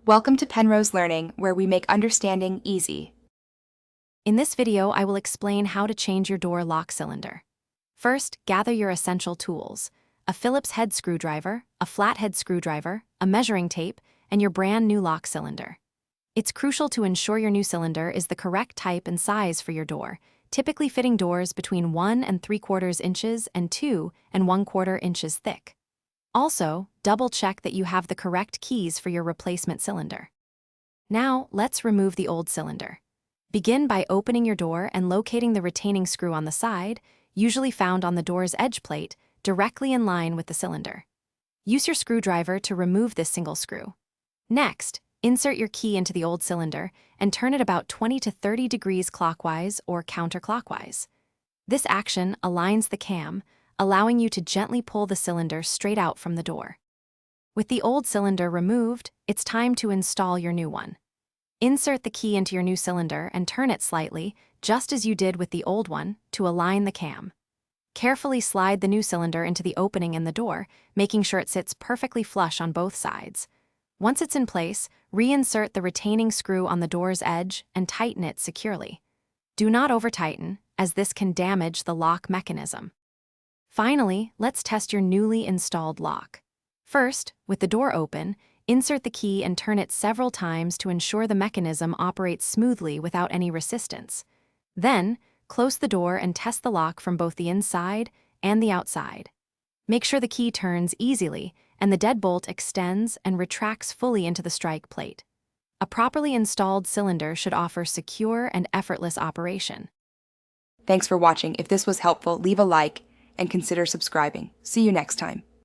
Welcome to Penrose Learning, where we make understanding easy. In this video, I will explain how to change your door lock cylinder. First, gather your essential tools: a Phillips head screwdriver, a flathead screwdriver, a measuring tape, and your brand new lock cylinder. It's crucial to ensure your new cylinder is the correct type and size for your door, typically fitting doors between 1 3/4 inches and 2 1/4 inches thick. Also, double-check that you have the correct keys for your replacement cylinder. Now, let's remove the old cylinder. Begin by opening your door and locating the retaining screw on the side, usually found on the door's edge plate, directly in line with the cylinder. Use your screwdriver to remove this single screw. Next, insert your key into the old cylinder and turn it about 20 to 30 degrees clockwise or counterclockwise. This action aligns the cam, allowing you to gently pull the cylinder straight out from the door. With the old cylinder removed, it's time to install your new one. Insert the key into your new cylinder and turn it slightly, just as you did with the old one, to align the cam. Carefully slide the new cylinder into the opening in the door, making sure it sits perfectly flush on both sides. Once it's in place, reinsert the retaining screw on the door's edge and tighten it securely. Do not over-tighten, as this can damage the lock mechanism. Finally, let's test your newly installed lock. First, with the door open, insert the key and turn it several times to ensure the mechanism operates smoothly without any resistance. Then, close the door and test the lock from both the inside and the outside. Make sure the key turns easily and the deadbolt extends and retracts fully into the strike plate. A properly installed cylinder should offer secure and effortless operation. Thanks for watching. If this was helpful, leave a like and consider subscribing. See you next time.